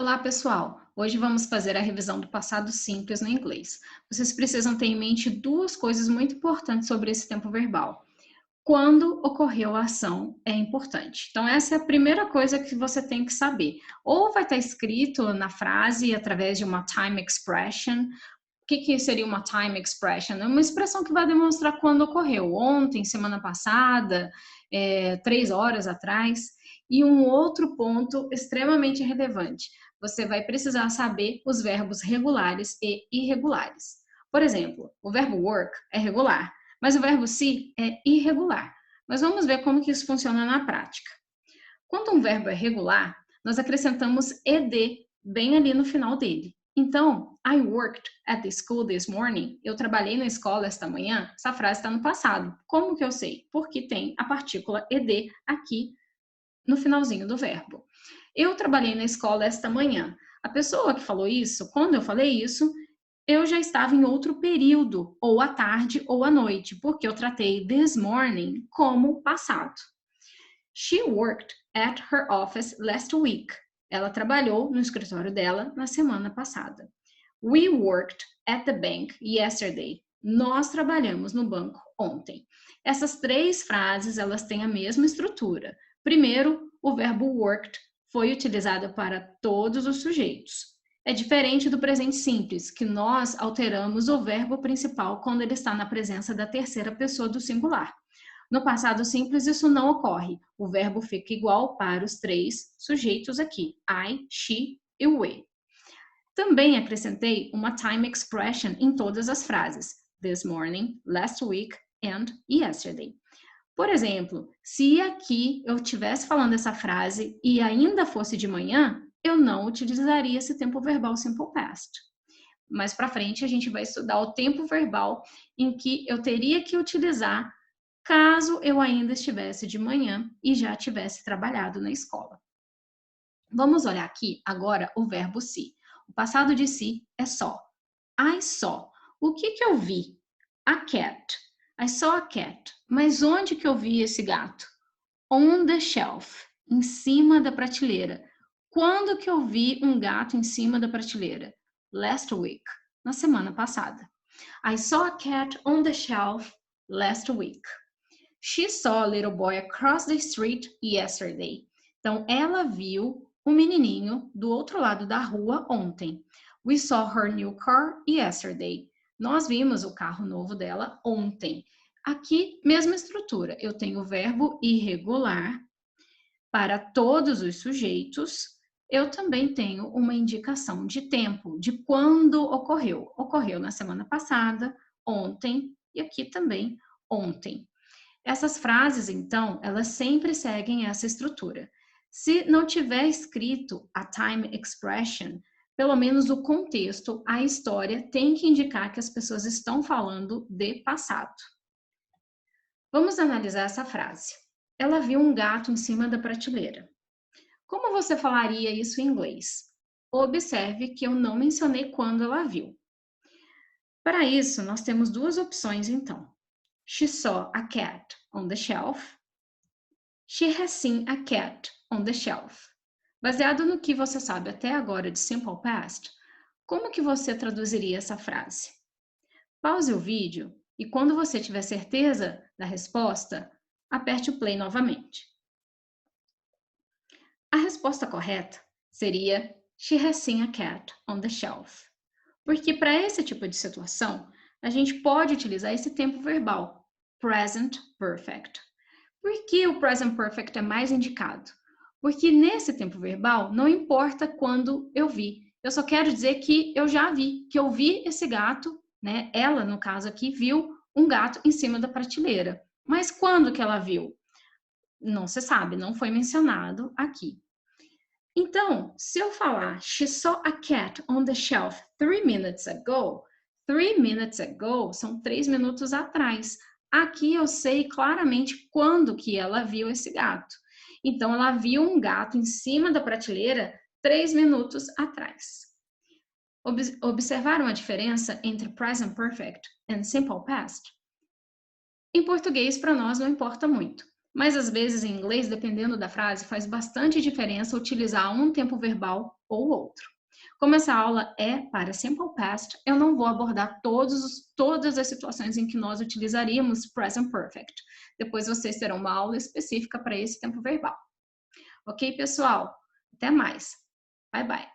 Olá, pessoal! Hoje vamos fazer a revisão do passado simples no inglês. Vocês precisam ter em mente duas coisas muito importantes sobre esse tempo verbal. Quando ocorreu a ação é importante. Então, essa é a primeira coisa que você tem que saber. Ou vai estar escrito na frase através de uma time expression. O que seria uma time expression? É uma expressão que vai demonstrar quando ocorreu. Ontem, semana passada, 3 horas atrás. E um outro ponto extremamente relevante. Você vai precisar saber os verbos regulares e irregulares. Por exemplo, o verbo work é regular, mas o verbo see é irregular. Mas vamos ver como que isso funciona na prática. Quando um verbo é regular, nós acrescentamos ed bem ali no final dele. Então, I worked at the school this morning. Eu trabalhei na escola esta manhã. Essa frase está no passado. Como que eu sei? Porque tem a partícula ed aqui no finalzinho do verbo. Eu trabalhei na escola esta manhã. A pessoa que falou isso, quando eu falei isso, eu já estava em outro período, ou à tarde ou à noite, porque eu tratei this morning como passado. She worked at her office last week. Ela trabalhou no escritório dela na semana passada. We worked at the bank yesterday. Nós trabalhamos no banco ontem. Essas três frases, elas têm a mesma estrutura. Primeiro, o verbo worked foi utilizado para todos os sujeitos. É diferente do presente simples, que nós alteramos o verbo principal quando ele está na presença da terceira pessoa do singular. No passado simples, isso não ocorre. O verbo fica igual para os três sujeitos aqui, I, she e we. Também acrescentei uma time expression em todas as frases, this morning, last week and yesterday. Por exemplo, se aqui eu estivesse falando essa frase e ainda fosse de manhã, eu não utilizaria esse tempo verbal simple past. Mais para frente a gente vai estudar o tempo verbal em que eu teria que utilizar caso eu ainda estivesse de manhã e já tivesse trabalhado na escola. Vamos olhar aqui agora o verbo see. O passado de see é saw. I saw. O que eu vi? A cat. I saw a cat. Mas onde que eu vi esse gato? On the shelf. Em cima da prateleira. Quando que eu vi um gato em cima da prateleira? Last week. Na semana passada. I saw a cat on the shelf last week. She saw a little boy across the street yesterday. Então, ela viu um menininho do outro lado da rua ontem. We saw her new car yesterday. Nós vimos o carro novo dela ontem. Aqui, mesma estrutura. Eu tenho o verbo irregular para todos os sujeitos. Eu também tenho uma indicação de tempo, de quando ocorreu. Ocorreu na semana passada, ontem e aqui também ontem. Essas frases, então, elas sempre seguem essa estrutura. Se não tiver escrito a time expression, pelo menos o contexto, a história tem que indicar que as pessoas estão falando de passado. Vamos analisar essa frase. Ela viu um gato em cima da prateleira. Como você falaria isso em inglês? Observe que eu não mencionei quando ela viu. Para isso, nós temos duas opções, então. She saw a cat on the shelf. She has seen a cat on the shelf. Baseado no que você sabe até agora de simple past, como que você traduziria essa frase? Pause o vídeo e quando você tiver certeza da resposta, aperte o play novamente. A resposta correta seria She has seen a cat on the shelf. Porque para esse tipo de situação, a gente pode utilizar esse tempo verbal, present perfect. Por que o present perfect é mais indicado? Porque nesse tempo verbal, não importa quando eu vi. Eu só quero dizer que eu já vi, que eu vi esse gato, né? Ela, no caso aqui, viu um gato em cima da prateleira. Mas quando que ela viu? Não se sabe, não foi mencionado aqui. Então, se eu falar She saw a cat on the shelf 3 minutes ago, 3 minutes ago são 3 minutos atrás. Aqui eu sei claramente quando que ela viu esse gato. Então, ela viu um gato em cima da prateleira 3 minutos atrás. Observaram a diferença entre present perfect and simple past? Em português, para nós, não importa muito. Mas às vezes em inglês, dependendo da frase, faz bastante diferença utilizar um tempo verbal ou outro. Como essa aula é para Simple Past, eu não vou abordar todas as situações em que nós utilizaríamos Present Perfect. Depois vocês terão uma aula específica para esse tempo verbal. Ok, pessoal? Até mais. Bye, bye.